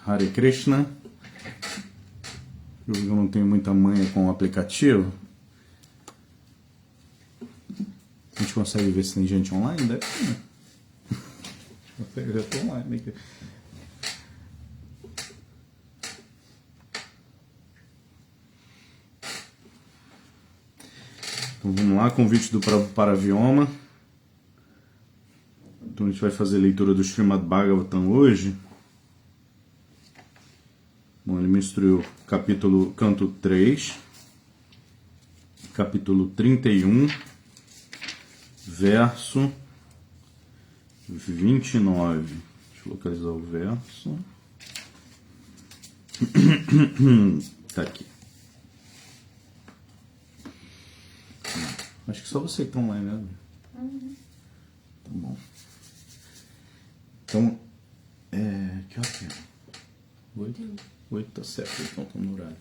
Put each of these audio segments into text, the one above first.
Hare Krishna. Eu não tenho muita manha com o aplicativo. A gente consegue ver se tem gente online? Deve ter, né? Eu já estou online aqui. Então vamos lá, convite do Paravioma. Então a gente vai fazer a leitura do Srimad Bhagavatam hoje. Bom, ele me instruiu canto 3, capítulo 31, verso 29. Deixa eu localizar o verso. Tá aqui. Acho que só você que tá online, né? Tá bom. Então, que hora que é? 8 tá certo, então estamos no horário.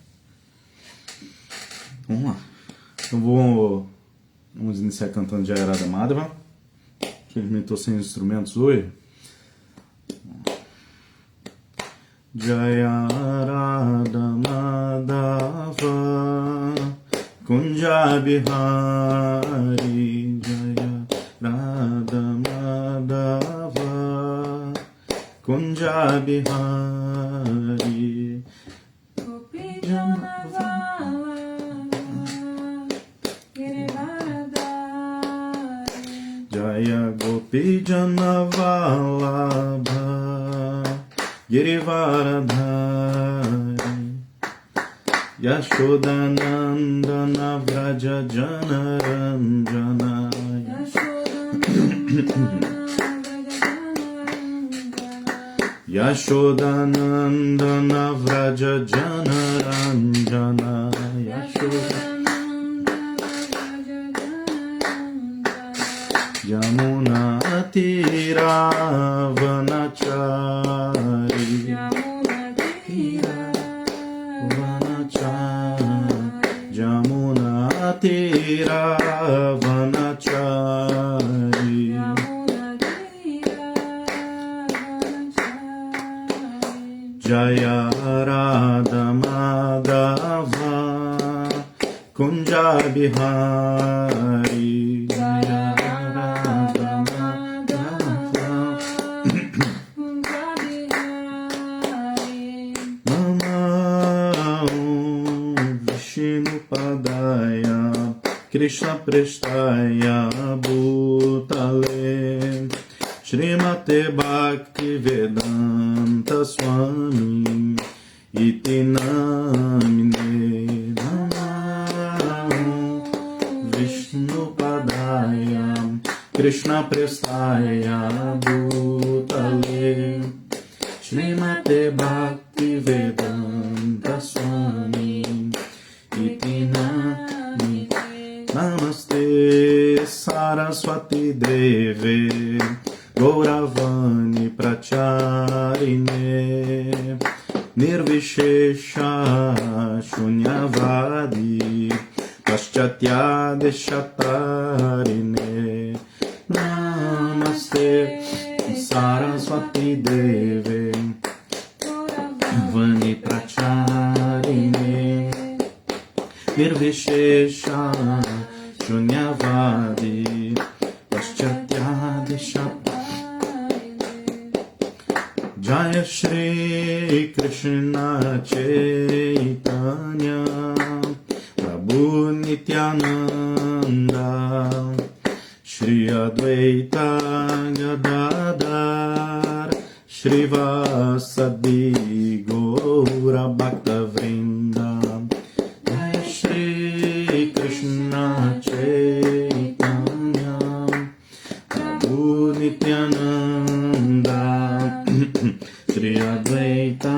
Vamos lá. Então vamos iniciar cantando Jayarada Madhava. Infelizmente estou sem instrumentos hoje. Jayarada Madhava Kunja Bihari Jayarada Madhava Kunja Bihari Gopi Janavala Girivaradari Jaya Gopi Janavala Girivaradari Yashodanandana Vraja Janaranjana Yashodanandana Vraja Janaranjana Yamuna Tira Vanachari Jamuna Tira Vanachari Jaya Radha Madhava Kunja Bihari Jaya Radha Madhava Kunja Bihari Mama Vishnu Padaya Krishna Prestaya Bhutale Srimate Bhakti Vedanta Swami Iti Namine Namo Vishnu Padaya Krishna Prestaya Bhutale Srimate Bhakti Vedanta Swami Iti Namine Namaste Saraswati Deve Gauravani Pracharine Nirvishesha Shunyavadi Paschatya Deshatarine Namaste Saraswati Deve Vani Pracharine Nirvishesha Shunyavadi Paschatya Deshatarine Jaya Shri Krishna Chaitanya Prabhu Nityananda Shri Advaita Gadadhar Shri Vasadi Gaura Bhakta Vrinda Jaya Shri Krishna Chaitanya Prabhu Nityananda Shri Advaita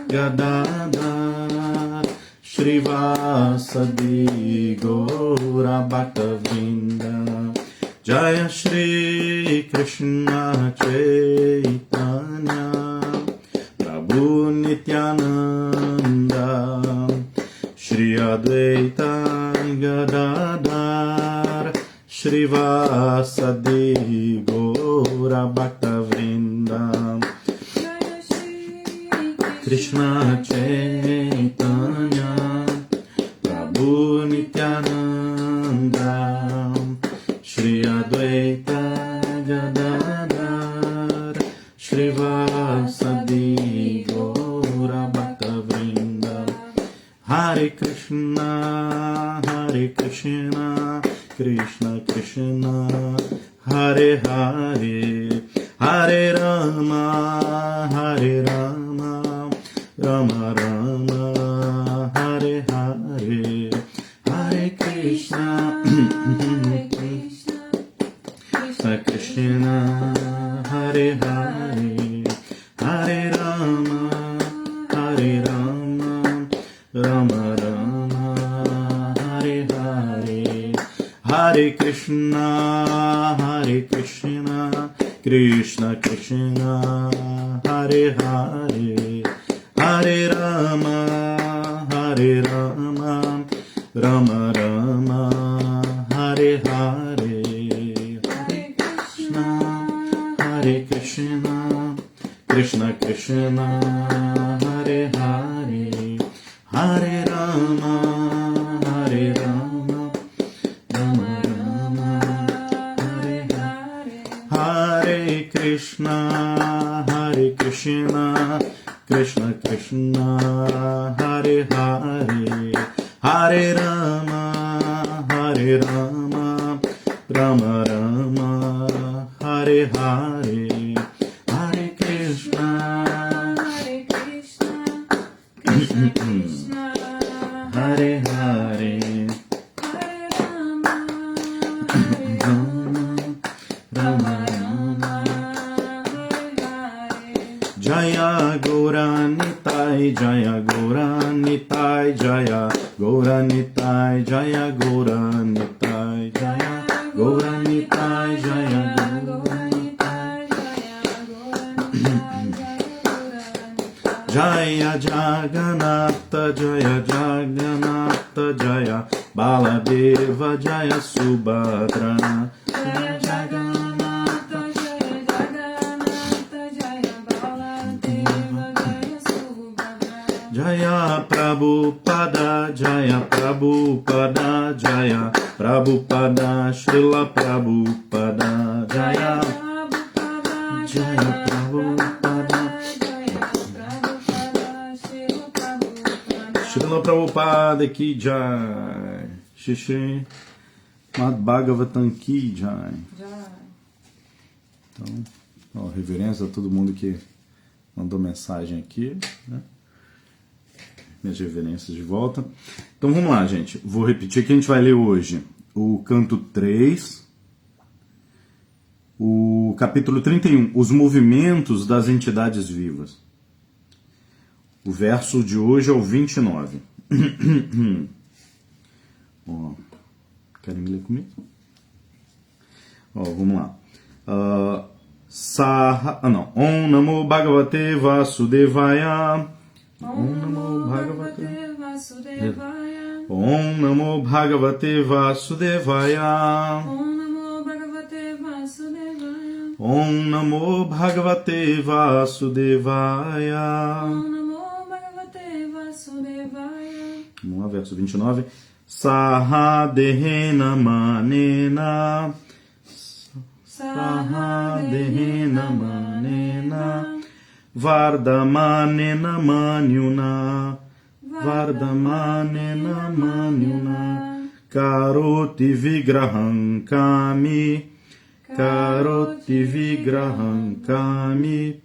Gadadhar Shri Vasadi Gaura Bhakta Vrinda Jaya Shri Krishna Chaitanya Prabhu Nityananda Shri Advaita Gadadhar Shri Vasadi Gaura Bhakta Vrinda Krishna Chaitanya Prabhu Nityananda Shri Advaita Gadadhar Shrivasadi Gaura Bhaktavrinda Hare Krishna Krishna Krishna Hare Hare Hare Rama Rama Rama Hare Hare Hare Krishna Krishna Hare Hare Hare Rama Rama Rama Hare Hare Hare Krishna Krishna Krishna Hare Hare Hare Rama Rama Rama Hare Hare Hare Krishna Krishna Krishna Hare Hare Hare Rama Rama Rama Hare Hare Hare Krishna Krishna Krishna Hare Hare Hare Rama Rama Rama Hare Hare Hare Krishna Krishna Krishna Hare Hare Rama Jaya Gauranitai Jaya Gauranitai Jaya Gauranitai Jaya Gauranitai Jaya Gauranitai Jaya Jaya Jagannatha Jaya Jagannatha Jaya Baladeva Jaya Subhadra Jaya Jagannatha Jaya Jagannatha Jaya Baladeva Jaya Subhadra Jaya Prabhupada Jaya Prabhupada Jaya Prabhupada Srila Prabhupada Jaya Jaya Prabhupada Srila Prabhupada Ki Jai Shri Mad Bhagavatam Ki Jai. Então, ó, reverência a todo mundo que mandou mensagem aqui, né? Minhas reverências de volta. Então vamos lá, gente. Vou repetir que a gente vai ler hoje o canto 3, o capítulo 31, os movimentos das entidades vivas. O verso de hoje é o 29. Ó, querem ler comigo? Ó, vamos lá. Om Namo Bhagavate Vasudevaya. Om Namo Bhagavate Vasudevaya. Om Namo Bhagavate Vasudevaya. Om Namo Bhagavate Vasudevaya. Om Namo Bhagavate Vasudevaya. Om Namo Bhagavate Vasudevaya. Vamos lá, verso 29. Sahadehena manena. Sahadehena manena. Vardamanena manyuna. Vardamanena manyuna. Karoti vigraham kami. Karoti vigraham kami.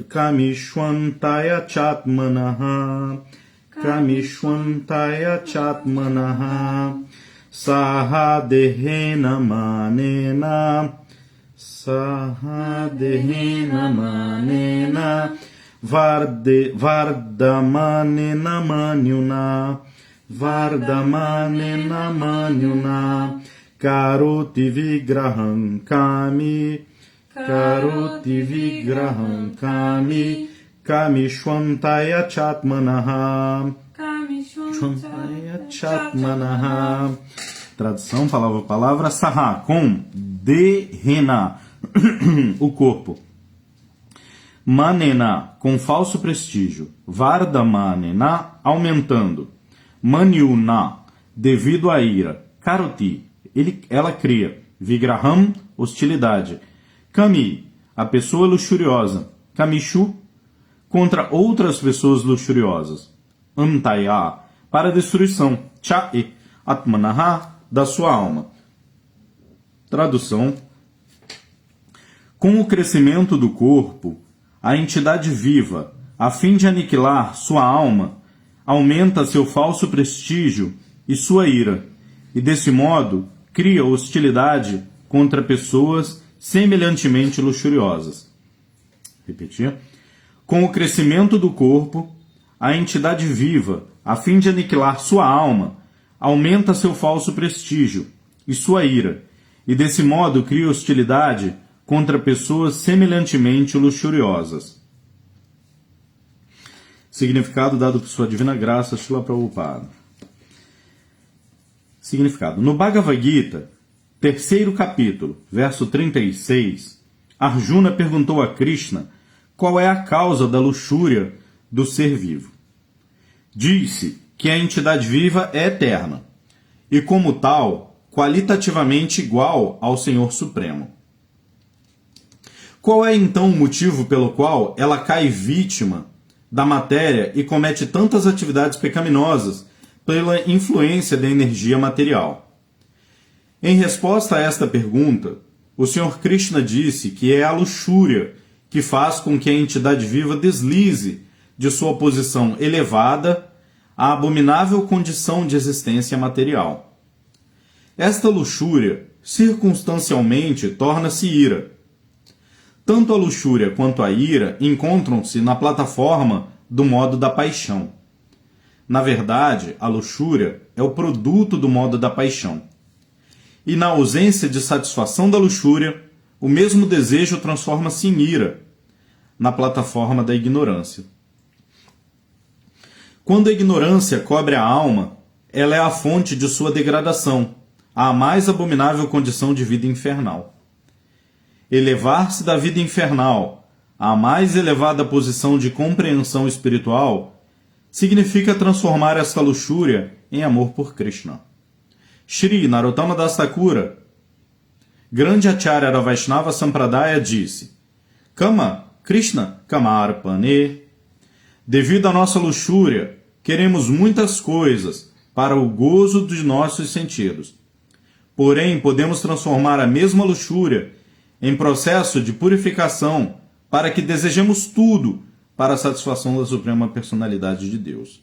Kamishwantaya chatmanaha. Kamishwantaya chatmanaha. Sahadehena manena. Sahadehena manena. Vardamanena manyuna. Vardamanena manyuna. Karoti vigraham kami. Karoti vigraham kami. Kamishwantaya chatmanaha. Kamishwantaya chatmanaha. Tradução, palavra por palavra. Saha, com Dehena, o corpo. Manena, com falso prestígio. Vardhamanena, aumentando. Manyuna, devido à ira. Karoti, ela cria. Vigraham, hostilidade. Kami, a pessoa luxuriosa. Kamishu, contra outras pessoas luxuriosas. Antaya, para a destruição. Chae, atmanaha, da sua alma. Tradução. Com o crescimento do corpo, a entidade viva, a fim de aniquilar sua alma, aumenta seu falso prestígio e sua ira, e desse modo cria hostilidade contra pessoas semelhantemente luxuriosas. Repetir. Com o crescimento do corpo, a entidade viva, a fim de aniquilar sua alma, aumenta seu falso prestígio e sua ira, e desse modo cria hostilidade contra pessoas semelhantemente luxuriosas. Significado dado por sua divina graça, Srila Prabhupada. Significado. No Bhagavad Gita, 3º capítulo, verso 36, Arjuna perguntou a Krishna qual é a causa da luxúria do ser vivo. Disse que a entidade viva é eterna e, como tal, qualitativamente igual ao Senhor Supremo. Qual é então o motivo pelo qual ela cai vítima da matéria e comete tantas atividades pecaminosas pela influência da energia material? Em resposta a esta pergunta, o Sr. Krishna disse que é a luxúria que faz com que a entidade viva deslize de sua posição elevada à abominável condição de existência material. Esta luxúria, circunstancialmente, torna-se ira. Tanto a luxúria quanto a ira encontram-se na plataforma do modo da paixão. Na verdade, a luxúria é o produto do modo da paixão. E na ausência de satisfação da luxúria, o mesmo desejo transforma-se em ira, na plataforma da ignorância. Quando a ignorância cobre a alma, ela é a fonte de sua degradação, à mais abominável condição de vida infernal. Elevar-se da vida infernal à mais elevada posição de compreensão espiritual significa transformar esta luxúria em amor por Krishna. Shri Narottama Das Thakura, grande acharya da Vaishnava Sampradaya, disse: Kama Krishna Kamarpane. Devido à nossa luxúria, queremos muitas coisas para o gozo de nossos sentidos. Porém, podemos transformar a mesma luxúria em processo de purificação para que desejemos tudo para a satisfação da Suprema Personalidade de Deus.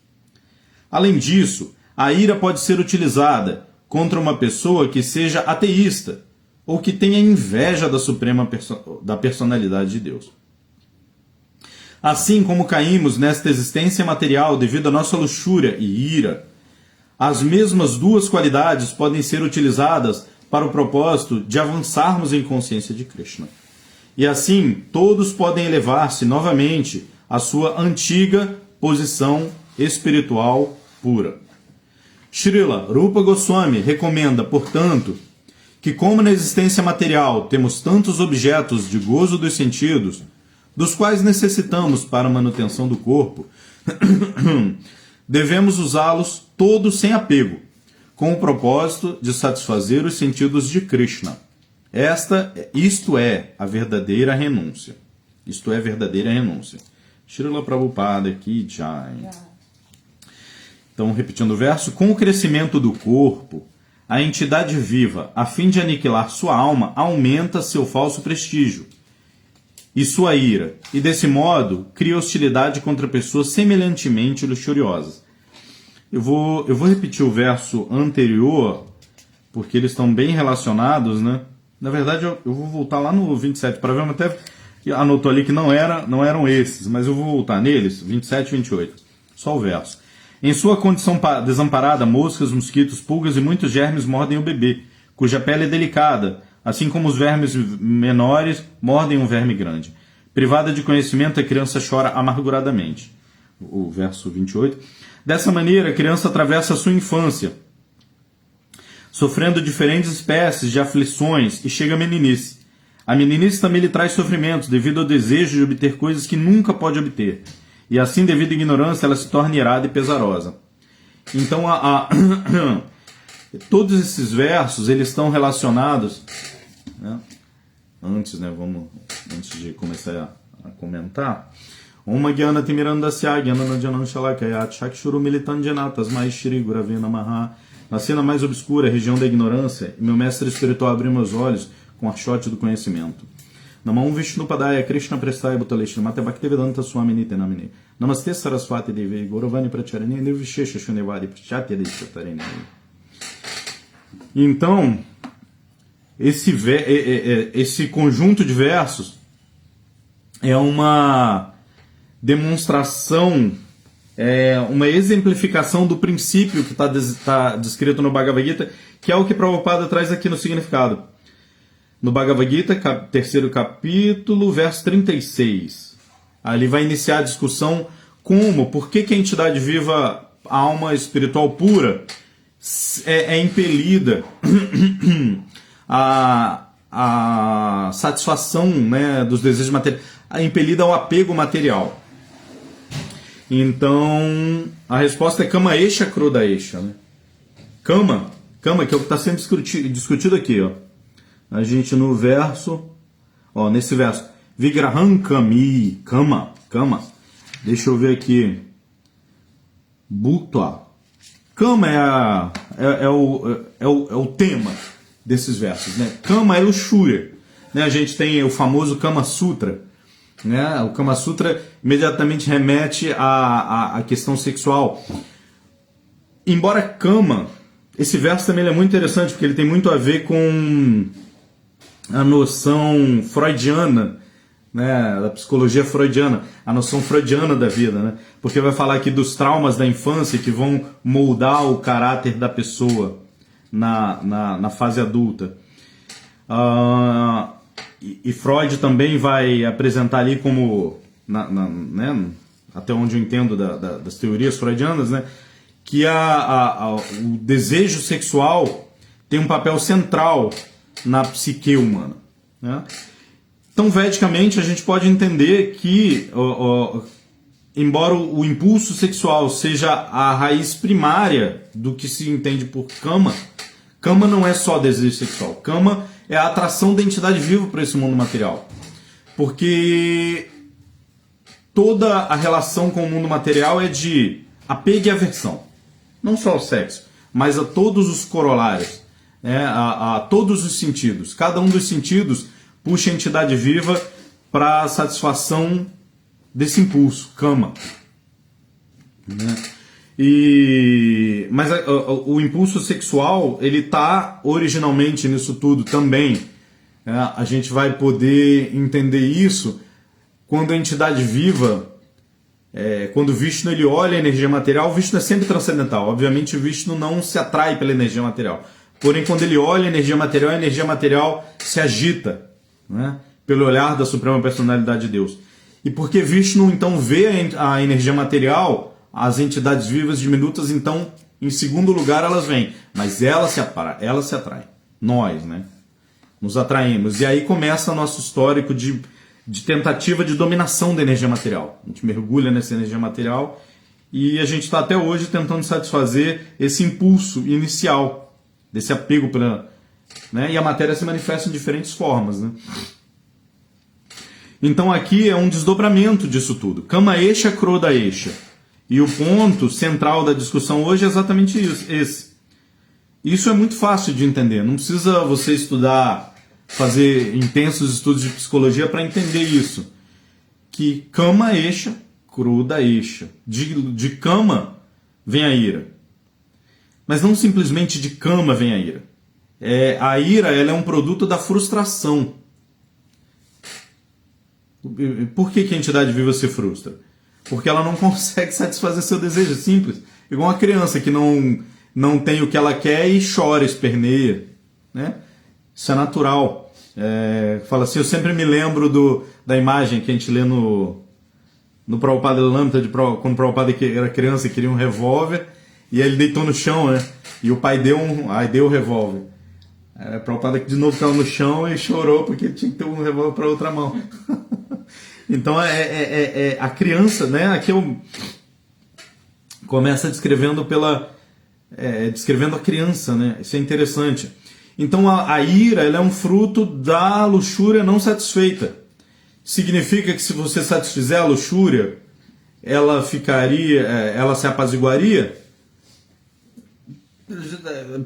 Além disso, a ira pode ser utilizada contra uma pessoa que seja ateísta ou que tenha inveja da Personalidade de Deus. Assim como caímos nesta existência material devido à nossa luxúria e ira, as mesmas duas qualidades podem ser utilizadas para o propósito de avançarmos em consciência de Krishna. E assim, todos podem elevar-se novamente à sua antiga posição espiritual pura. Srila Rupa Goswami recomenda, portanto, que como na existência material temos tantos objetos de gozo dos sentidos, dos quais necessitamos para a manutenção do corpo, devemos usá-los todos sem apego, com o propósito de satisfazer os sentidos de Krishna. Isto é a verdadeira renúncia. Isto é a verdadeira renúncia. Srila Prabhupada aqui, Jai. Então, repetindo o verso, com o crescimento do corpo, a entidade viva, a fim de aniquilar sua alma, aumenta seu falso prestígio e sua ira, e desse modo cria hostilidade contra pessoas semelhantemente luxuriosas. Eu vou repetir o verso anterior, porque eles estão bem relacionados, né? Na verdade, eu vou voltar lá no 27, para ver, até anotou ali que não eram esses, mas eu vou voltar neles, 27 e 28. Só o verso. Em sua condição desamparada, moscas, mosquitos, pulgas e muitos germes mordem o bebê, cuja pele é delicada, assim como os vermes menores mordem um verme grande. Privada de conhecimento, a criança chora amarguradamente. O verso 28. Dessa maneira, a criança atravessa a sua infância, sofrendo diferentes espécies de aflições, e chega à meninice. A meninice também lhe traz sofrimentos, devido ao desejo de obter coisas que nunca pode obter. E assim, devido à ignorância, ela se torna irada e pesarosa. Então, todos esses versos, eles estão relacionados... Né? Antes de começar a comentar... Oma Gyana Timirandasya Gyana Janam Shalakayat Shakshuru Militanjanatas Mais Shri Guravena Maha. Na cena mais obscura, região da ignorância, e meu mestre espiritual abriu meus olhos com o archote do conhecimento. Namam Vishnu Padaya Krishna Prestaya Bhutaleshri Mate Bhaktivedanta Swami Nitenamine. Namaste Saraswati Devi Gauravani Pracharani Nirvishesha Shunevadi Prachatya Deshatarene. Então, esse conjunto de versos é uma demonstração, uma exemplificação do princípio que está descrito no Bhagavad Gita, que é o que Prabhupada traz aqui no significado. No Bhagavad Gita, terceiro capítulo, verso 36. Ali vai iniciar a discussão por que a entidade viva, a alma espiritual pura, é impelida a satisfação, né, dos desejos materiais, impelida ao apego material. Então, a resposta é Kama Esha Krodha Esha. Né? Kama, que é o que está sendo discutido aqui. Ó. A gente no verso, nesse verso, Vigraham Kami, Kama. Deixa eu ver aqui. Bhutva. Kama é o tema desses versos. Né? Kama é luxúria. Né? A gente tem o famoso Kama Sutra. Né? O Kama Sutra imediatamente remete à questão sexual. Embora Kama, esse verso também é muito interessante, porque ele tem muito a ver com a noção freudiana, né? Da psicologia freudiana, a noção freudiana da vida. Né? Porque vai falar aqui dos traumas da infância que vão moldar o caráter da pessoa na fase adulta. E Freud também vai apresentar ali como, né, até onde eu entendo das teorias freudianas, né, que o desejo sexual tem um papel central na psique humana. Né? Então, vedicamente, a gente pode entender que, embora o impulso sexual seja a raiz primária do que se entende por Kama, Kama não é só desejo sexual. Kama é a atração da entidade viva para esse mundo material. Porque toda a relação com o mundo material é de apego e aversão. Não só ao sexo, mas a todos os corolários, né? a todos os sentidos. Cada um dos sentidos puxa a entidade viva para a satisfação desse impulso, Kama. Né? Mas o impulso sexual, ele está originalmente nisso tudo também. A gente vai poder entender isso quando a entidade viva, quando o Vishnu ele olha a energia material. O Vishnu é sempre transcendental. Obviamente o Vishnu não se atrai pela energia material. Porém, quando ele olha a energia material se agita, né, pelo olhar da Suprema Personalidade de Deus. E porque Vishnu então vê a energia material, as entidades vivas diminutas, então, em segundo lugar, elas vêm. Mas elas se atraem. Nós, né? Nos atraímos. E aí começa o nosso histórico de tentativa de dominação da energia material. A gente mergulha nessa energia material e a gente está até hoje tentando satisfazer esse impulso inicial, desse apego pela... Né? E a matéria se manifesta em diferentes formas. Né? Então aqui é um desdobramento disso tudo. Kama Esha Krodha Esha. E o ponto central da discussão hoje é exatamente esse. Isso é muito fácil de entender. Não precisa você fazer intensos estudos de psicologia para entender isso. Que Kama Esha, Krodha Esha. De Kama vem a ira. Mas não simplesmente de Kama vem a ira. A ira ela é um produto da frustração. Por que a entidade viva se frustra? Porque ela não consegue satisfazer seu desejo, simples. Igual uma criança que não tem o que ela quer e chora, esperneia. Né? Isso é natural. Fala assim, eu sempre me lembro da imagem que a gente lê no Prabhupada Lamta, quando o Prabhupada era criança e queria um revólver, e aí ele deitou no chão, né? E o pai deu o revólver. Prabhupada de novo caiu no chão e chorou porque tinha que ter um revólver para outra mão. Então a criança, né? Aqui eu começa descrevendo descrevendo a criança, né? Isso é interessante. Então a ira, ela é um fruto da luxúria não satisfeita. Significa que se você satisfizer a luxúria, ela se apaziguaria?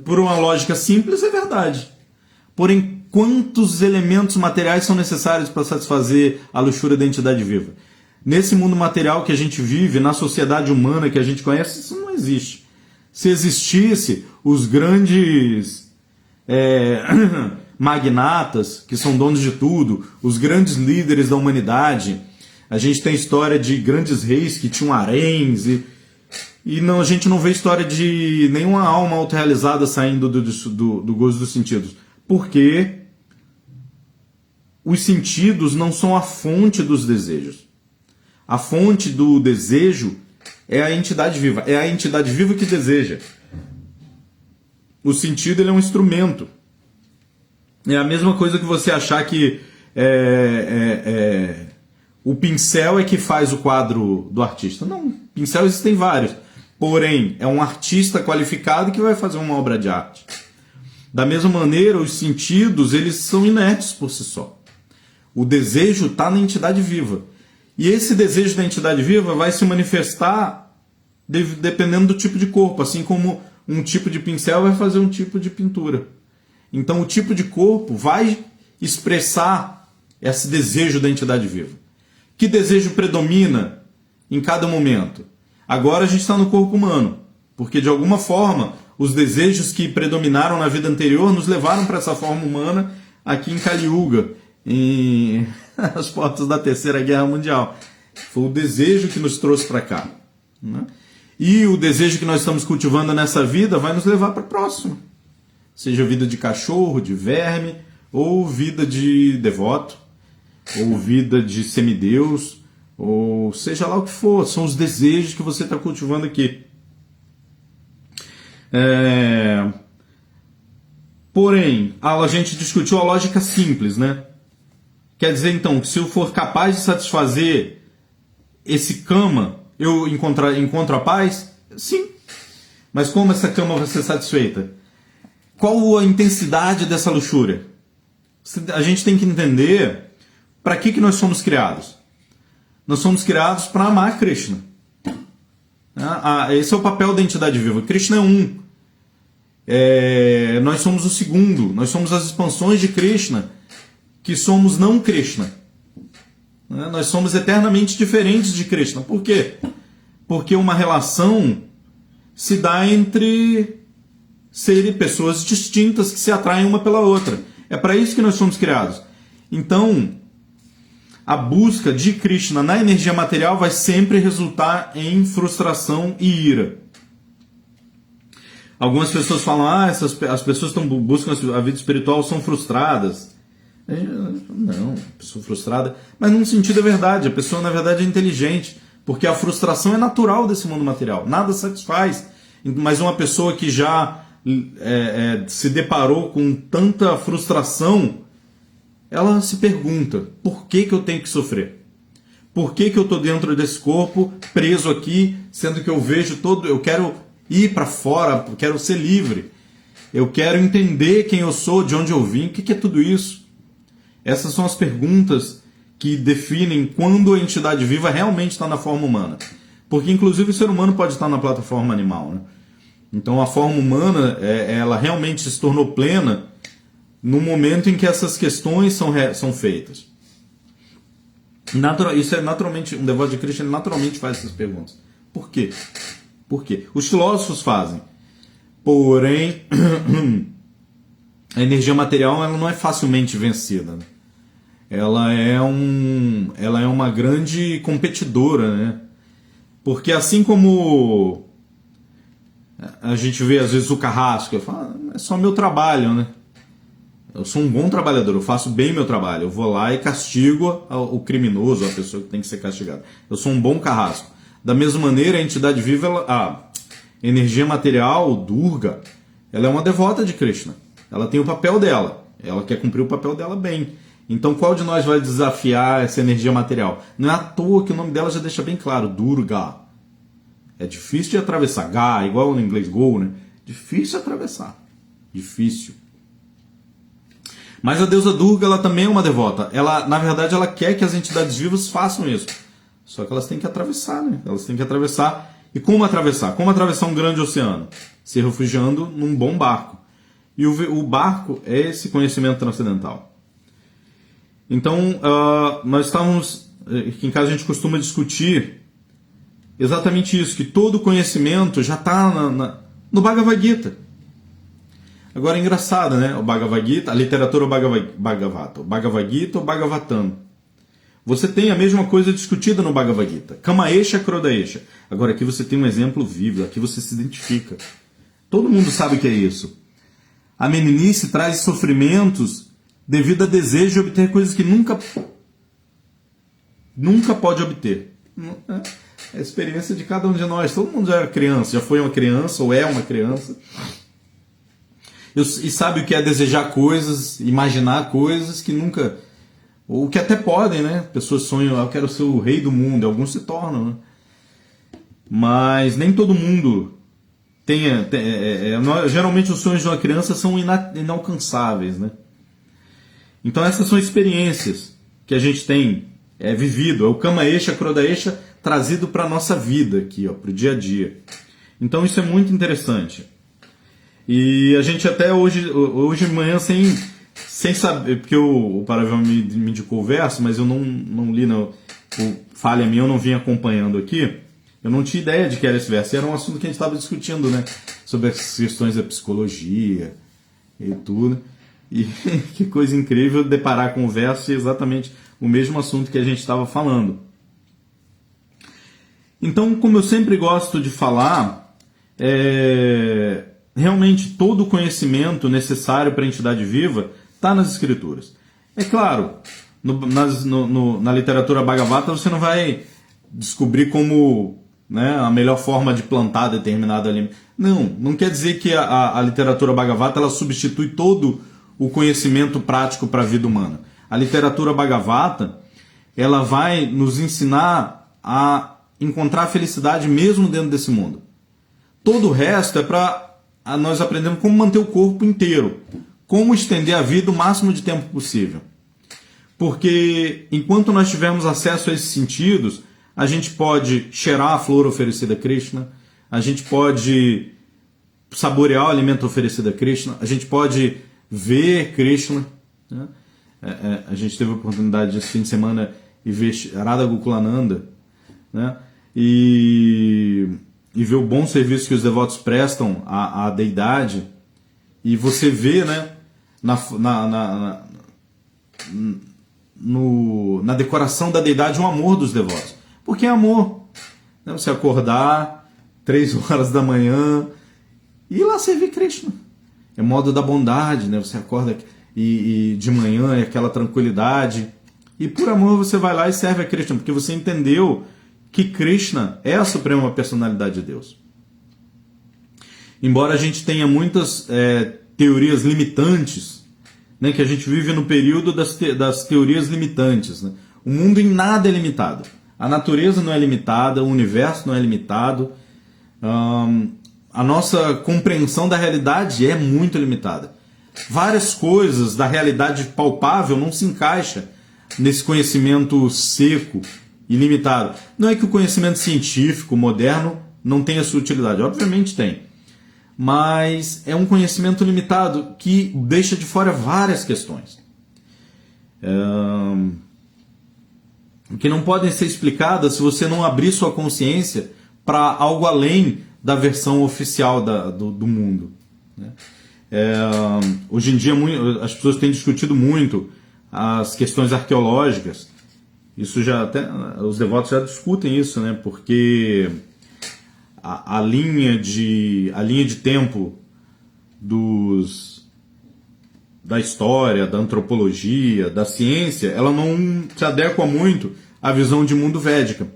Por uma lógica simples, é verdade. Porém, quantos elementos materiais são necessários para satisfazer a luxúria da entidade viva? Nesse mundo material que a gente vive, na sociedade humana que a gente conhece, isso não existe. Se existisse, os grandes magnatas, que são donos de tudo, os grandes líderes da humanidade, a gente tem história de grandes reis que tinham haréns e não, a gente não vê história de nenhuma alma autorrealizada saindo do gozo dos sentidos. Porque os sentidos não são a fonte dos desejos. A fonte do desejo é a entidade viva. É a entidade viva que deseja. O sentido, ele é um instrumento. É a mesma coisa que você achar que o pincel é que faz o quadro do artista. Não, pincel existem vários. Porém, é um artista qualificado que vai fazer uma obra de arte. Da mesma maneira, os sentidos, eles são inertes por si só. O desejo está na entidade viva. E esse desejo da entidade viva vai se manifestar dependendo do tipo de corpo, assim como um tipo de pincel vai fazer um tipo de pintura. Então, o tipo de corpo vai expressar esse desejo da entidade viva. Que desejo predomina em cada momento? Agora a gente está no corpo humano, porque de alguma forma os desejos que predominaram na vida anterior nos levaram para essa forma humana aqui em Kali Yuga, às portas da Terceira Guerra Mundial. Foi o desejo que nos trouxe para cá, né? E o desejo que nós estamos cultivando nessa vida vai nos levar para a próxima. Seja vida de cachorro, de verme, ou vida de devoto, ou vida de semideus, ou seja lá o que for. São os desejos que você está cultivando aqui. Porém, a gente discutiu a lógica simples, né? Quer dizer, então, que se eu for capaz de satisfazer esse kama, eu encontro a paz? Sim. Mas como essa kama vai ser satisfeita? Qual a intensidade dessa luxúria? A gente tem que entender para que nós somos criados. Nós somos criados para amar Krishna. Esse é o papel da entidade viva. Krishna é um. Nós somos o segundo. Nós somos as expansões de Krishna, que somos não Krishna. Nós somos eternamente diferentes de Krishna. Por quê? Porque uma relação se dá entre pessoas distintas que se atraem uma pela outra. É para isso que nós somos criados. Então, a busca de Krishna na energia material vai sempre resultar em frustração e ira. Algumas pessoas falam, as pessoas que buscam a vida espiritual são frustradas. Não, pessoa frustrada. Mas num sentido é verdade, a pessoa na verdade é inteligente, porque a frustração é natural desse mundo material, nada satisfaz. Mas uma pessoa que já se deparou com tanta frustração, ela se pergunta, por que eu tenho que sofrer? Por que eu estou dentro desse corpo, preso aqui, sendo que eu vejo eu quero ir para fora, eu quero ser livre, eu quero entender quem eu sou, de onde eu vim, o que é tudo isso? Essas são as perguntas que definem quando a entidade viva realmente está na forma humana. Porque inclusive o ser humano pode estar na plataforma animal, né? Então a forma humana, ela realmente se tornou plena no momento em que essas questões são feitas. Isso é naturalmente, um devoto de Krishna naturalmente faz essas perguntas. Por quê? Por quê? Os filósofos fazem. Porém, a energia material ela não é facilmente vencida, né? Ela é uma grande competidora, né? Porque assim como a gente vê às vezes o carrasco, eu falo, é só meu trabalho, né? Eu sou um bom trabalhador, eu faço bem meu trabalho, eu vou lá e castigo o criminoso, a pessoa que tem que ser castigada. Eu sou um bom carrasco. Da mesma maneira, a entidade viva, a energia material, o Durga, ela é uma devota de Krishna. ela tem o papel dela, ela quer cumprir o papel dela bem. Então qual de nós vai desafiar essa energia material? Não é à toa que o nome dela já deixa bem claro, Durga. É difícil de atravessar, Ga, igual no inglês go, né? Difícil de atravessar, difícil. Mas a deusa Durga, ela também é uma devota. Ela, na verdade, ela quer que as entidades vivas façam isso. Só que elas têm que atravessar, né? Elas têm que atravessar. E como atravessar? Como atravessar um grande oceano? Se refugiando num bom barco. E o barco é esse conhecimento transcendental. Então, nós estávamos... Aqui em casa a gente costuma discutir exatamente isso, que todo conhecimento já está no Bhagavad Gita. Agora é engraçado, né? O Bhagavad Gita, a literatura Bhagavata, o Bhagavad Gita ou Bhagavatam. Você tem a mesma coisa discutida no Bhagavad Gita. Kamaesha, Krodaesha. Agora aqui você tem um exemplo vivo, aqui você se identifica. Todo mundo sabe o que é isso. A meninice traz sofrimentos devido a desejo de obter coisas que nunca pode obter. É a experiência de cada um de nós. Todo mundo já era criança, já foi uma criança ou é uma criança. E sabe o que é desejar coisas, imaginar coisas que nunca... Ou que até podem, né? Pessoas sonham, eu quero ser o rei do mundo. Alguns se tornam, né? Mas nem todo mundo tem... geralmente os sonhos de uma criança são inalcançáveis, né? Então essas são experiências que a gente tem vivido. É o Kamaesha, Krodaesha trazido para a nossa vida aqui, para o dia a dia. Então isso é muito interessante. E a gente até hoje de manhã, sem saber, porque o Paravel me indicou o verso, mas eu não li, falha minha, eu não vim acompanhando aqui, eu não tinha ideia de que era esse verso. E era um assunto que a gente estava discutindo, né, sobre as questões da psicologia e tudo. E que coisa incrível deparar com o verso e exatamente o mesmo assunto que a gente estava falando. Então, como eu sempre gosto de falar, realmente todo o conhecimento necessário para a entidade viva está nas escrituras. É claro, na literatura Bhagavata você não vai descobrir como, né, a melhor forma de plantar determinado alimento. Não quer dizer que a literatura Bhagavata ela substitui todo o conhecimento prático para a vida humana. A literatura Bhagavata ela vai nos ensinar a encontrar a felicidade mesmo dentro desse mundo. Todo o resto é para nós aprendermos como manter o corpo inteiro, como estender a vida o máximo de tempo possível. Porque enquanto nós tivermos acesso a esses sentidos, a gente pode cheirar a flor oferecida a Krishna, a gente pode saborear o alimento oferecido a Krishna, a gente pode ver Krishna, né? A gente teve a oportunidade esse fim de semana de ver Radha Gokulananda, né? E ver o bom serviço que os devotos prestam à deidade, e você vê, né, na decoração da deidade o amor dos devotos. Porque é amor, né? Você acordar 3 horas da manhã e ir lá servir Krishna. É modo da bondade, né? Você acorda e de manhã é aquela tranquilidade. E por amor você vai lá e serve a Krishna, porque você entendeu que Krishna é a suprema personalidade de Deus. Embora a gente tenha muitas teorias limitantes, né, que a gente vive no período das teorias limitantes, né? O mundo em nada é limitado. A natureza não é limitada, o universo não é limitado. A nossa compreensão da realidade é muito limitada. Várias coisas da realidade palpável não se encaixam nesse conhecimento seco e limitado. Não é que o conhecimento científico moderno não tenha sua utilidade, obviamente tem. Mas é um conhecimento limitado que deixa de fora várias questões. Que não podem ser explicadas se você não abrir sua consciência para algo além da versão oficial do mundo, né? Hoje em dia as pessoas têm discutido muito as questões arqueológicas. Isso já até os devotos já discutem isso, né? Porque a linha de tempo da história, da antropologia, da ciência, ela não se adequa muito à visão de mundo védica.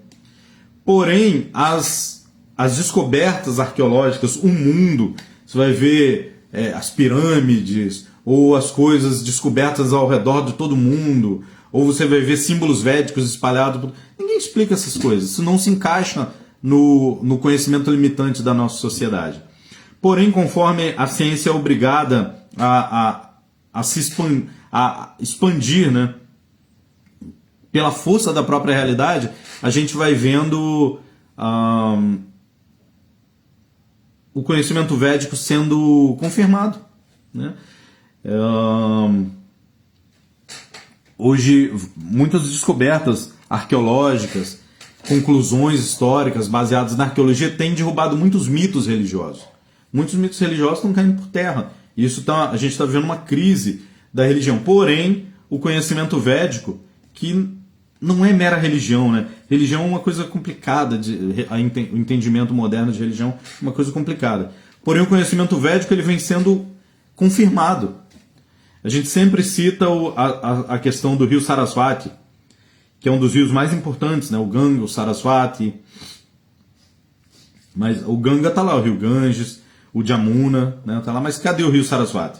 Porém, as descobertas arqueológicas, o mundo, você vai ver as pirâmides, ou as coisas descobertas ao redor de todo mundo, ou você vai ver símbolos védicos espalhados. Ninguém explica essas coisas, isso não se encaixa no conhecimento limitante da nossa sociedade. Porém, conforme a ciência é obrigada a expandir, né, pela força da própria realidade, a gente vai vendo o conhecimento védico sendo confirmado, né? Hoje, muitas descobertas arqueológicas, conclusões históricas baseadas na arqueologia têm derrubado muitos mitos religiosos. Muitos mitos religiosos estão caindo por terra. Isso a gente está vivendo uma crise da religião. Porém, o conhecimento védico, que não é mera religião, né? Religião é uma coisa complicada, o entendimento moderno de religião é uma coisa complicada. Porém, o conhecimento védico ele vem sendo confirmado. A gente sempre cita a questão do rio Sarasvati, que é um dos rios mais importantes, né? O Ganga, o Sarasvati. Mas o Ganga está lá, o rio Ganges, o Jamuna, né? Tá lá. Mas cadê o rio Sarasvati?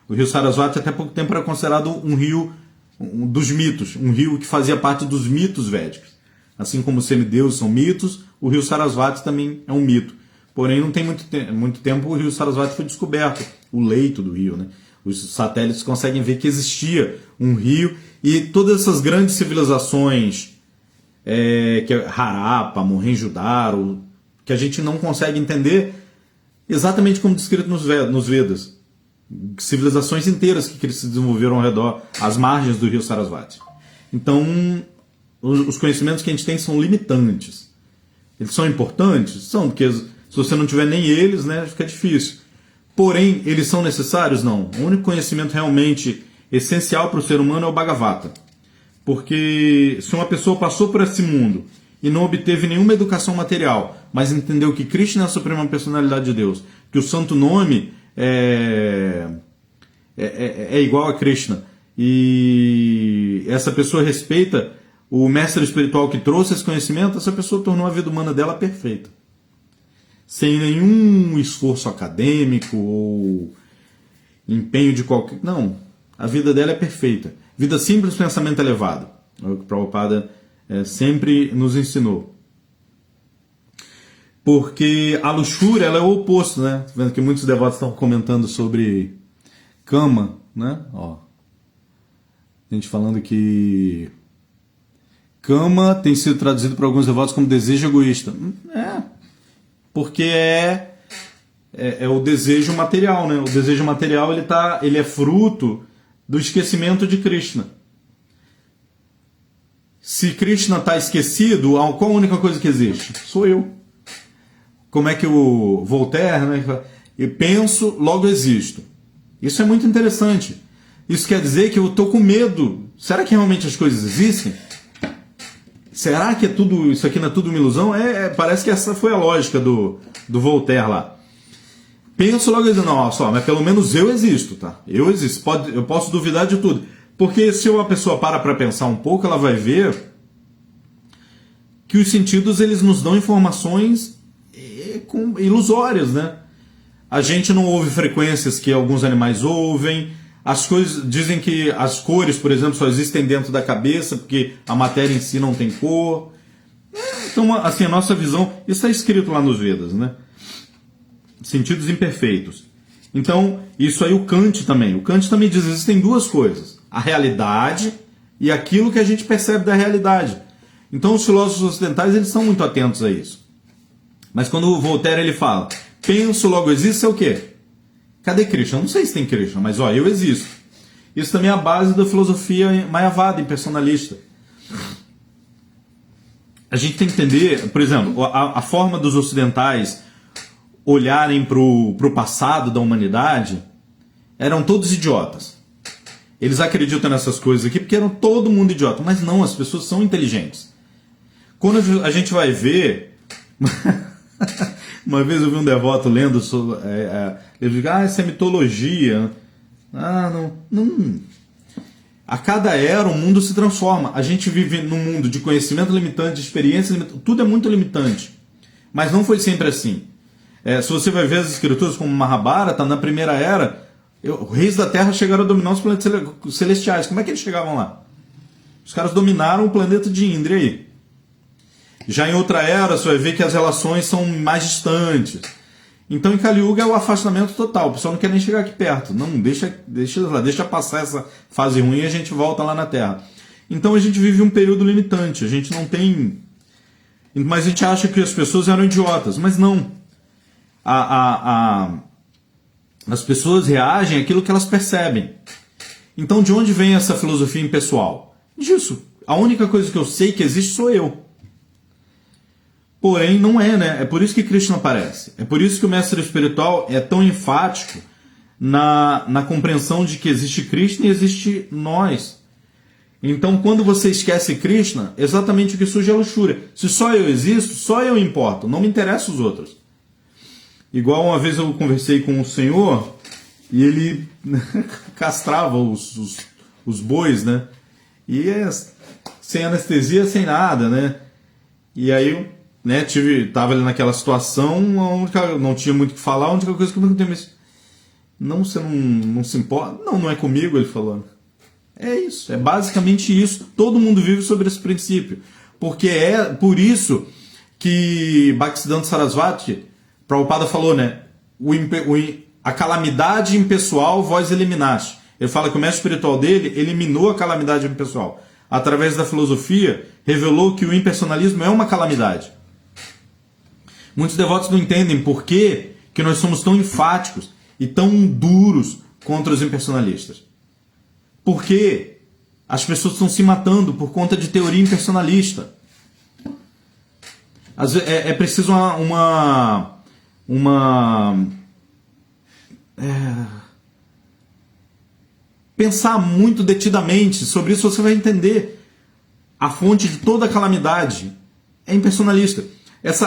O rio Sarasvati até pouco tempo era considerado um rio dos mitos, um rio que fazia parte dos mitos védicos. Assim como os semideuses são mitos, o rio Sarasvati também é um mito. Porém, não tem muito tempo o rio Sarasvati foi descoberto, o leito do rio, né? Os satélites conseguem ver que existia um rio e todas essas grandes civilizações, que é Harappa, Mohenjo-Daro, que a gente não consegue entender exatamente como descrito nos Vedas. Civilizações inteiras que se desenvolveram ao redor, às margens do rio Sarasvati. Então, os conhecimentos que a gente tem são limitantes. Eles são importantes? São, porque se você não tiver nem eles, né, fica difícil. Porém, eles são necessários? Não. O único conhecimento realmente essencial para o ser humano é o Bhagavata. Porque se uma pessoa passou por esse mundo e não obteve nenhuma educação material, mas entendeu que Krishna é a suprema personalidade de Deus, que o santo nome é igual a Krishna, e essa pessoa respeita o mestre espiritual que trouxe esse conhecimento, essa pessoa tornou a vida humana dela perfeita. Sem nenhum esforço acadêmico ou empenho de qualquer... Não, a vida dela é perfeita. Vida simples, pensamento elevado. É o que Prabhupada sempre nos ensinou. Porque a luxúria ela é o oposto, né? Vendo que muitos devotos estão comentando sobre Kama, né? Ó, gente falando que Kama tem sido traduzido por alguns devotos como desejo egoísta. Porque é o desejo material, né? O desejo material ele é fruto do esquecimento de Krishna. Se Krishna está esquecido, qual a única coisa que existe? Sou eu. Como é que o Voltaire, né? Eu penso, logo existo. Isso é muito interessante. Isso quer dizer que eu estou com medo. Será que realmente as coisas existem? Será que isso aqui não é tudo uma ilusão? Parece que essa foi a lógica do Voltaire lá. Penso logo dizendo, não, só, mas pelo menos eu existo, tá? Eu existo, eu posso duvidar de tudo. Porque se uma pessoa para pensar um pouco, ela vai ver que os sentidos eles nos dão informações ilusórias, né? A gente não ouve frequências que alguns animais ouvem. As coisas dizem que as cores, por exemplo, só existem dentro da cabeça porque a matéria em si não tem cor. Então, assim, a nossa visão, isso está escrito lá nos Vedas, né? Sentidos imperfeitos. Então, isso aí o Kant também. O Kant também diz que existem duas coisas: a realidade e aquilo que a gente percebe da realidade. Então, os filósofos ocidentais eles são muito atentos a isso. Mas quando o Voltaire ele fala, penso, logo existo, é o quê? Cadê Krishna? Eu não sei se tem Krishna, mas eu existo. Isso também é a base da filosofia Mayavada, impersonalista. A gente tem que entender, por exemplo, a forma dos ocidentais olharem para o passado da humanidade, eram todos idiotas. Eles acreditam nessas coisas aqui porque eram todo mundo idiota. Mas não, as pessoas são inteligentes. Quando a gente vai ver... Uma vez eu vi um devoto lendo sobre... ele diz, isso é mitologia. Não. A cada era o mundo se transforma. A gente vive num mundo de conhecimento limitante, de experiência limitante. Tudo é muito limitante. Mas não foi sempre assim. Se você vai ver as escrituras como Mahabharata, na primeira era, os reis da Terra chegaram a dominar os planetas celestiais. Como é que eles chegavam lá? Os caras dominaram o planeta de Indra, e aí? Já em outra era, você vai ver que as relações são mais distantes. Então, em Kali Yuga é o afastamento total. O pessoal não quer nem chegar aqui perto. Não, deixa passar essa fase ruim e a gente volta lá na Terra. Então, a gente vive um período limitante. A gente não tem... Mas a gente acha que as pessoas eram idiotas. Mas não. As pessoas reagem àquilo que elas percebem. Então, de onde vem essa filosofia impessoal? Disso. A única coisa que eu sei que existe sou eu. Porém, não é, né? É por isso que Krishna aparece. É por isso que o mestre espiritual é tão enfático na compreensão de que existe Krishna e existe nós. Então, quando você esquece Krishna, exatamente o que surge é a luxúria. Se só eu existo, só eu importo. Não me interessam os outros. Igual uma vez eu conversei com um senhor e ele castrava os bois, né? E sem anestesia, sem nada, né? E aí, né, tava ali naquela situação onde não tinha muito o que falar, a única coisa que eu perguntei, mas você não se importa? Não é comigo, ele falou. É isso, é basicamente isso. Todo mundo vive sobre esse princípio. Porque é por isso que Bhaktisiddhanta Sarasvati, Prabhupada falou, né? A calamidade impessoal vós eliminaste. Ele fala que o mestre espiritual dele eliminou a calamidade impessoal. Através da filosofia, revelou que o impersonalismo é uma calamidade. Muitos devotos não entendem por que nós somos tão enfáticos e tão duros contra os impersonalistas. Porque as pessoas estão se matando por conta de teoria impersonalista. É preciso pensar muito detidamente sobre isso, você vai entender a fonte de toda a calamidade. É impersonalista.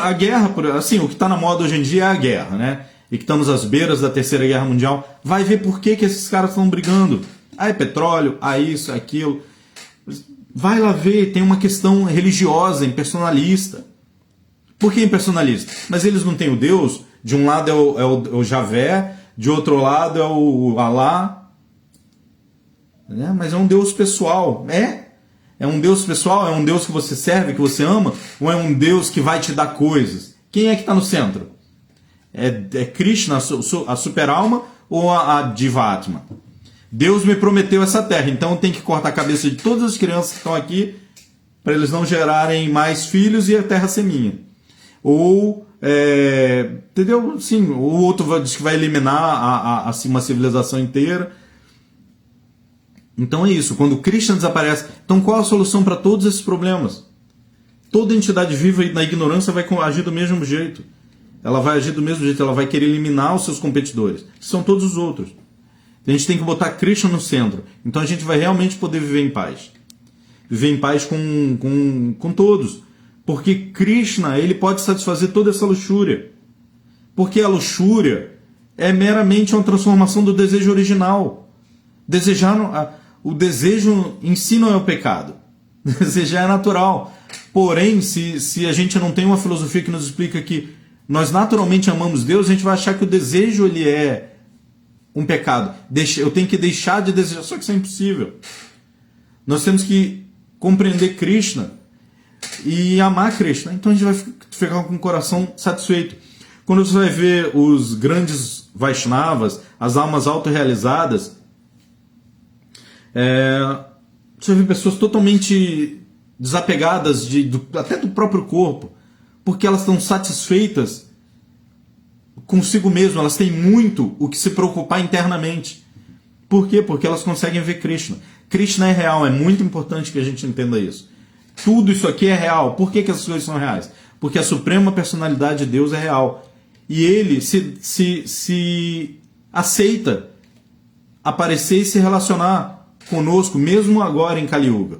A guerra, assim, o que está na moda hoje em dia é a guerra, né? E que estamos às beiras da Terceira Guerra Mundial. Vai ver por que esses caras estão brigando. É petróleo, isso, aquilo. Vai lá ver, tem uma questão religiosa, impersonalista. Por que impersonalista? Mas eles não têm o Deus. De um lado é o Javé, de outro lado é o Alá. Né? Mas é um Deus pessoal. É um Deus pessoal? É um Deus que você serve, que você ama? Ou é um Deus que vai te dar coisas? Quem é que está no centro? É Krishna, a super-alma, ou a Divatma? Deus me prometeu essa terra, então eu tenho que cortar a cabeça de todas as crianças que estão aqui para eles não gerarem mais filhos e a terra ser minha. Ou, entendeu? Sim, o outro diz que vai eliminar uma civilização inteira. Então é isso, quando Krishna desaparece, então qual a solução para todos esses problemas? Toda entidade viva na ignorância vai agir do mesmo jeito. Ela vai agir do mesmo jeito, ela vai querer eliminar os seus competidores, que são todos os outros. A gente tem que botar Krishna no centro. Então a gente vai realmente poder viver em paz. Viver em paz com todos. Porque Krishna, ele pode satisfazer toda essa luxúria. Porque a luxúria é meramente uma transformação do desejo original. O desejo em si não é o pecado. Desejar é natural. Porém, se a gente não tem uma filosofia que nos explica que nós naturalmente amamos Deus, a gente vai achar que o desejo ele é um pecado. Eu tenho que deixar de desejar, só que isso é impossível. Nós temos que compreender Krishna e amar Krishna. Então a gente vai ficar com o coração satisfeito. Quando você vai ver os grandes Vaishnavas, as almas autorrealizadas, você vê pessoas totalmente desapegadas até do próprio corpo, porque elas estão satisfeitas consigo mesmo, elas têm muito o que se preocupar internamente. Por quê? Porque elas conseguem ver Krishna. Krishna é real, é muito importante que a gente entenda isso. Tudo isso aqui é real. Por que essas coisas são reais? Porque a suprema personalidade de Deus é real. E ele se aceita aparecer e se relacionar conosco, mesmo agora em Kali Yuga.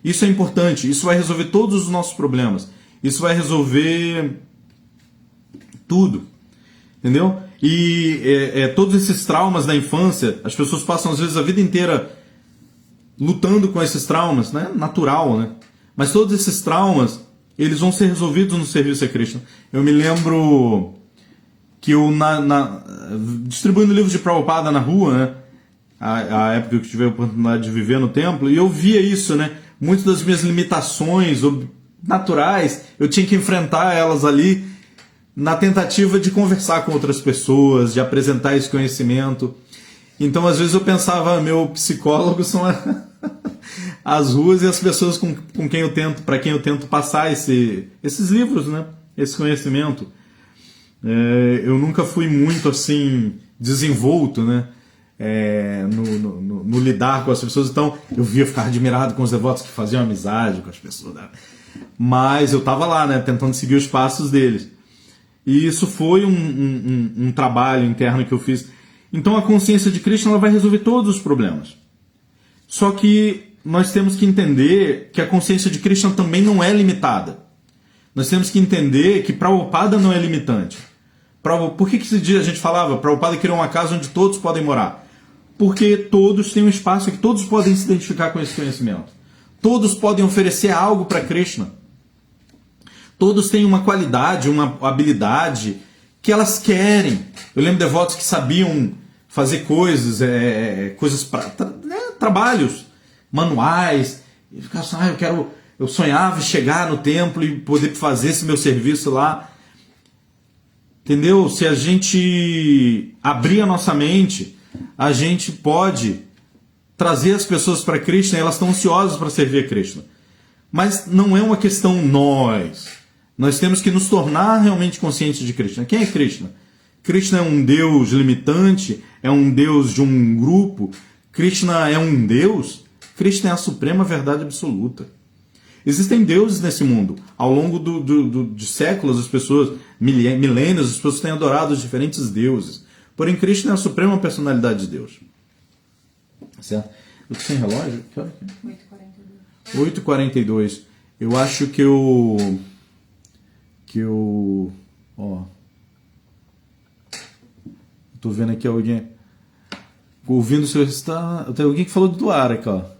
Isso é importante, isso vai resolver todos os nossos problemas. Isso vai resolver tudo. Entendeu? E todos esses traumas da infância, as pessoas passam às vezes a vida inteira lutando com esses traumas, né? Natural, né? Mas todos esses traumas, eles vão ser resolvidos no serviço a Krishna. Eu me lembro que eu, distribuindo livros de Prabhupada na rua, né? A época que eu tive a oportunidade de viver no templo, e eu via isso, né? Muitas das minhas limitações naturais, eu tinha que enfrentar elas ali na tentativa de conversar com outras pessoas, de apresentar esse conhecimento. Então, às vezes eu pensava, meu psicólogo são as ruas e as pessoas com quem eu tento, para quem eu tento passar esses livros, né? Esse conhecimento. Eu nunca fui muito assim desenvolto, né? No lidar com as pessoas, então eu ficar admirado com os devotos que faziam amizade com as pessoas, né? Mas eu estava lá, né? Tentando seguir os passos deles. E isso foi um trabalho interno que eu fiz. Então a consciência de Krishna ela vai resolver todos os problemas. Só que nós temos que entender que a consciência de Krishna também não é limitada. Nós temos que entender que Prabhupada não é limitante. Por que esse dia a gente falava Prabhupada criou uma casa onde todos podem morar? Porque todos têm um espaço que todos podem se identificar com esse conhecimento. Todos podem oferecer algo para Krishna. Todos têm uma qualidade, uma habilidade que elas querem. Eu lembro de devotos que sabiam fazer coisas, trabalhos manuais. E ficavam assim, eu sonhava em chegar no templo e poder fazer esse meu serviço lá. Entendeu? Se a gente abrir a nossa mente, a gente pode trazer as pessoas para Krishna e elas estão ansiosas para servir a Krishna. Mas não é uma questão nós. Nós temos que nos tornar realmente conscientes de Krishna. Quem é Krishna? Krishna é um Deus limitante? É um Deus de um grupo? Krishna é um Deus? Krishna é a suprema verdade absoluta. Existem deuses nesse mundo. Ao longo de séculos, as pessoas, milênios, as pessoas têm adorado os diferentes deuses. Porém, Krishna é a suprema personalidade de Deus. Certo? Eu tô sem relógio? Que hora que é? 8h42. Eu acho que tô vendo aqui alguém ouvindo o seu está. Tem alguém que falou de Dwaraka, ó.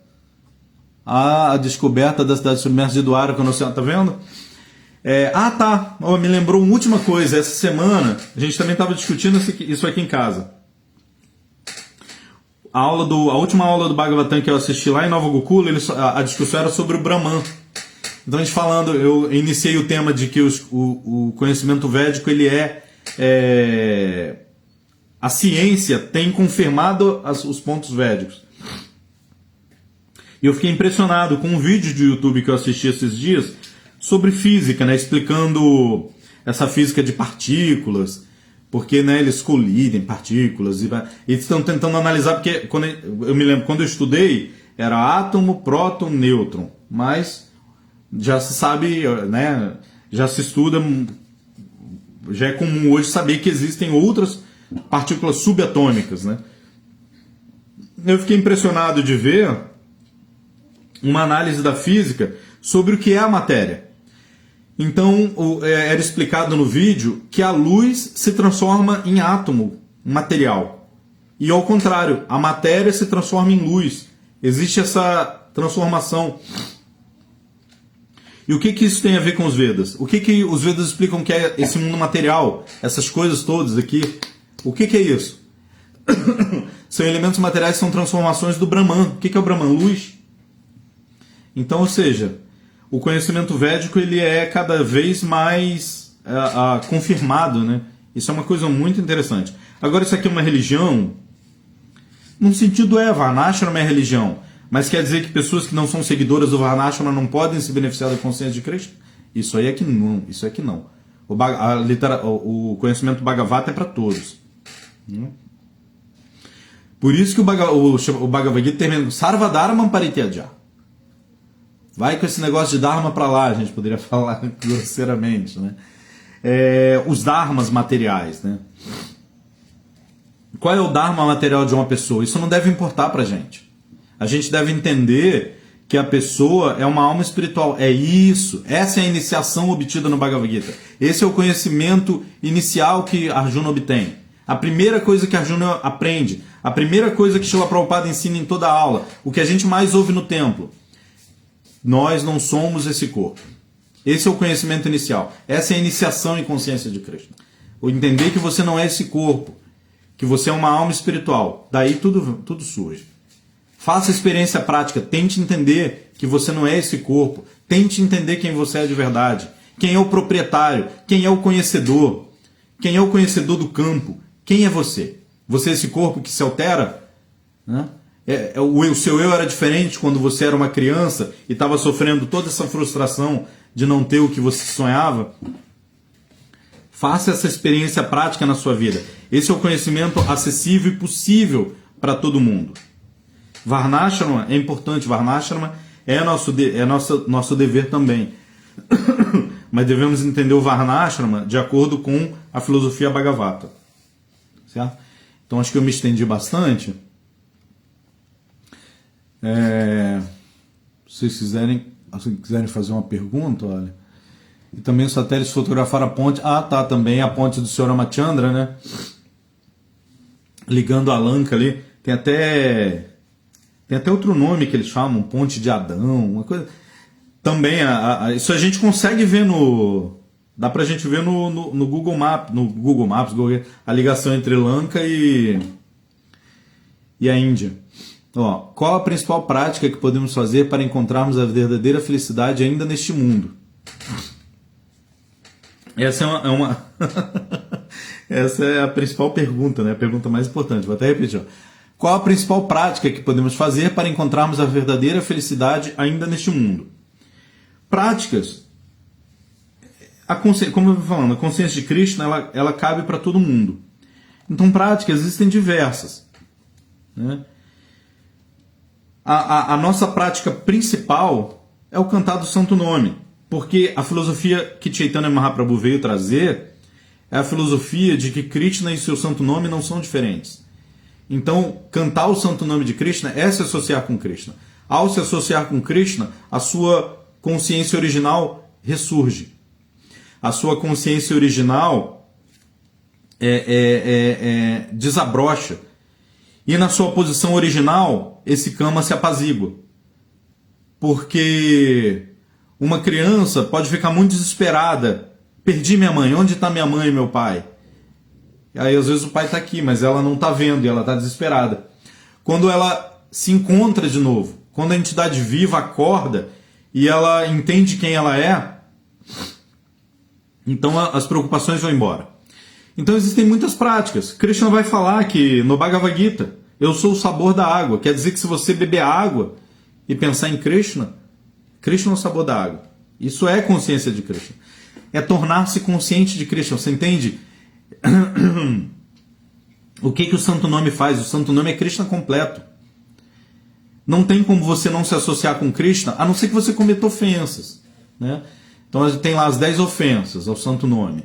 A descoberta da cidade submersa de Dwaraka no oceano, tá vendo? Tá. Me lembrou uma última coisa. Essa semana a gente também estava discutindo isso aqui em casa. A última aula do Bhagavatam que eu assisti lá em Nova Gokula, a discussão era sobre o Brahman. Então a gente eu iniciei o tema de que o conhecimento védico ele a ciência tem confirmado os pontos védicos. E eu fiquei impressionado com um vídeo de YouTube que eu assisti esses dias sobre física, né, explicando essa física de partículas, porque, né, eles colidem partículas e eles estão tentando analisar, porque eu me lembro quando eu estudei era átomo, próton, nêutron, mas já se sabe, né, já se estuda, já é comum hoje saber que existem outras partículas subatômicas, né? Eu fiquei impressionado de ver uma análise da física sobre o que é a matéria. Então, era explicado no vídeo que a luz se transforma em átomo, material. E ao contrário, a matéria se transforma em luz. Existe essa transformação. E o que isso tem a ver com os Vedas? O que os Vedas explicam que é esse mundo material? Essas coisas todas aqui. O que é isso? São elementos materiais que são transformações do Brahman. O que é o Brahman? Luz. Então, ou seja, o conhecimento védico ele é cada vez mais confirmado, né? Isso é uma coisa muito interessante. Agora, isso aqui é uma religião? Num sentido Varnashrama é religião. Mas quer dizer que pessoas que não são seguidoras do Varnashrama não podem se beneficiar da consciência de Krishna? Isso aí é que não. Isso é que não. O conhecimento Bhagavata é para todos. Por isso que o Bhagavad Gita termina Sarva Dharma Parityaja. Vai com esse negócio de Dharma para lá, a gente poderia falar grosseiramente, né? Os Dharmas materiais, né? Qual é o Dharma material de uma pessoa? Isso não deve importar para a gente. A gente deve entender que a pessoa é uma alma espiritual. É isso. Essa é a iniciação obtida no Bhagavad Gita. Esse é o conhecimento inicial que Arjuna obtém. A primeira coisa que Arjuna aprende. A primeira coisa que Srila Prabhupada ensina em toda a aula. O que a gente mais ouve no templo. Nós não somos esse corpo. Esse é o conhecimento inicial. Essa é a iniciação em consciência de Krishna. Ou entender que você não é esse corpo, que você é uma alma espiritual. Daí tudo surge. Faça experiência prática, tente entender que você não é esse corpo, tente entender quem você é de verdade, quem é o proprietário, quem é o conhecedor do campo, quem é você? Você é esse corpo que se altera? Né? O seu eu era diferente quando você era uma criança e estava sofrendo toda essa frustração de não ter o que você sonhava? Faça essa experiência prática na sua vida. Esse é o conhecimento acessível e possível para todo mundo. Varnashrama é importante. Varnashrama é nosso dever também. Mas devemos entender o Varnashrama de acordo com a filosofia Bhagavata. Certo? Então acho que eu me estendi bastante. Se vocês quiserem fazer uma pergunta, olha. E também os satélites fotografaram a ponte. Também a ponte do Sr. Ramachandra, né? Ligando a Lanka ali. Tem até outro nome que eles chamam, Ponte de Adão, uma coisa. Também, isso a gente consegue ver dá pra gente ver no Google Maps, a ligação entre Lanka e a Índia. Qual a principal prática que podemos fazer para encontrarmos a verdadeira felicidade ainda neste mundo? Essa é uma essa é a principal pergunta, né? A pergunta mais importante. Vou até repetir. Qual a principal prática que podemos fazer para encontrarmos a verdadeira felicidade ainda neste mundo? Práticas. Como eu vou falando, a consciência de Krishna ela cabe para todo mundo. Então, práticas existem diversas. Né? A nossa prática principal é o cantar do Santo Nome. Porque a filosofia que Chaitanya Mahaprabhu veio trazer é a filosofia de que Krishna e seu Santo Nome não são diferentes. Então, cantar o Santo Nome de Krishna é se associar com Krishna. Ao se associar com Krishna, a sua consciência original ressurge. A sua consciência original desabrocha. E na sua posição original, esse kama se apazigua. Porque uma criança pode ficar muito desesperada. Perdi minha mãe, onde está minha mãe e meu pai? E aí às vezes o pai está aqui, mas ela não está vendo e ela está desesperada. Quando ela se encontra de novo, quando a entidade viva acorda e ela entende quem ela é, então as preocupações vão embora. Então existem muitas práticas. Krishna vai falar que no Bhagavad Gita, eu sou o sabor da água. Quer dizer que se você beber água e pensar em Krishna, Krishna é o sabor da água. Isso é consciência de Krishna. É tornar-se consciente de Krishna. Você entende? O que o Santo Nome faz? O Santo Nome é Krishna completo. Não tem como você não se associar com Krishna, a não ser que você cometa ofensas. Né? Então tem lá as 10 ofensas ao Santo Nome.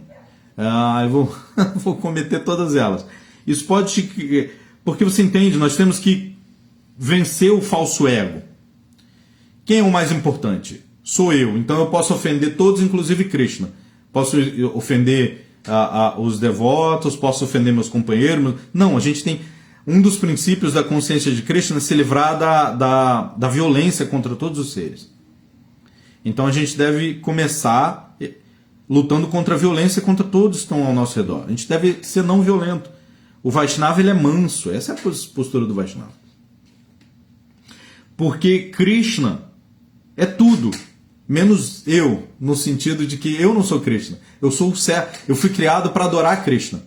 Eu vou cometer todas elas. Isso pode... Porque você entende, nós temos que vencer o falso ego. Quem é o mais importante? Sou eu. Então eu posso ofender todos, inclusive Krishna. Posso ofender os devotos, posso ofender meus companheiros. Não, a gente tem... Um dos princípios da consciência de Krishna é se livrar da violência contra todos os seres. Então a gente deve começar lutando contra a violência contra todos que estão ao nosso redor. A gente deve ser não violento. O Vaishnava ele é manso. Essa é a postura do Vaishnava. Porque Krishna é tudo, menos eu, no sentido de que eu não sou Krishna. Eu sou o certo. Eu fui criado para adorar Krishna.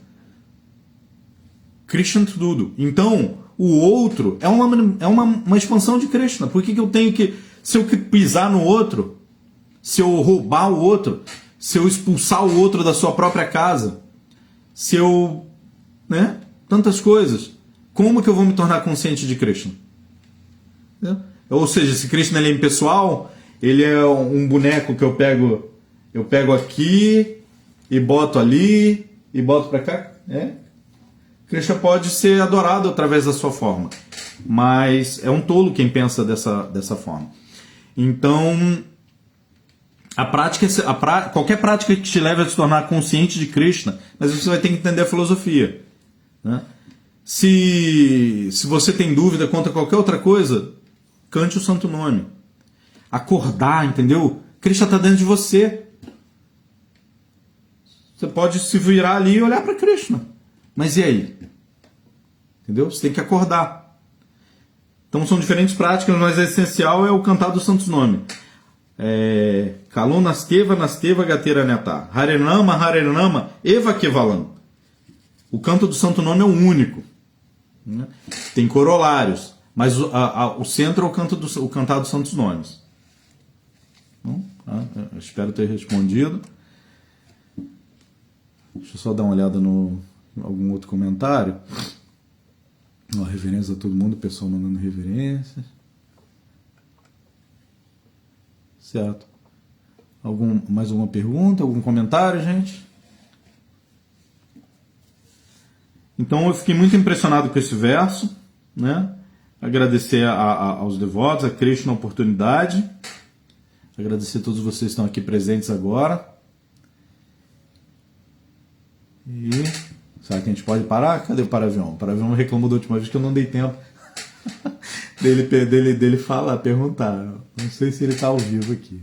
Krishna é tudo. Então, o outro é uma expansão de Krishna. Por que eu tenho que... Se eu pisar no outro, se eu roubar o outro, se eu expulsar o outro da sua própria casa, se eu... Né? Tantas coisas. Como que eu vou me tornar consciente de Krishna? Ou seja, se Krishna ele é impessoal, ele é um boneco que eu pego aqui e boto ali e boto para cá. Krishna pode ser adorado através da sua forma, mas é um tolo quem pensa dessa forma. Então, qualquer prática que te leve a se tornar consciente de Krishna, mas você vai ter que entender a filosofia. Né? Se você tem dúvida quanto a qualquer outra coisa, cante o Santo Nome. Acordar, entendeu? Krishna está dentro de você. Você pode se virar ali e olhar para Krishna. Mas e aí? Entendeu? Você tem que acordar. Então são diferentes práticas, mas o essencial é o cantar dos santos nomes. Kalun Nasteva Gatera Netá. Harenama, Eva Kevalam. O canto do santo nome é o único. Né? Tem corolários, mas o centro é o cantar dos santos nomes. Bom, eu espero ter respondido. Deixa eu só dar uma olhada em algum outro comentário. Reverência a todo mundo, o pessoal mandando reverências. Certo. Mais alguma pergunta, algum comentário, gente? Então eu fiquei muito impressionado com esse verso, né? Agradecer aos devotos, a Krishna a oportunidade. Agradecer a todos vocês que estão aqui presentes agora. E será que a gente pode parar? Cadê o Paravião? O Paravião reclamou da última vez que eu não dei tempo dele falar, perguntar. Não sei se ele está ao vivo aqui.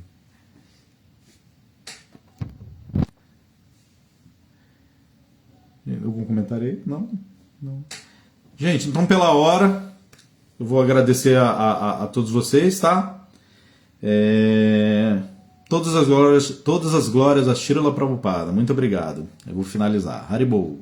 Algum comentário aí? Não. Gente, então pela hora, eu vou agradecer a todos vocês, tá? Todas as glórias a Srila Prabhupada. Muito obrigado. Eu vou finalizar. Haribol.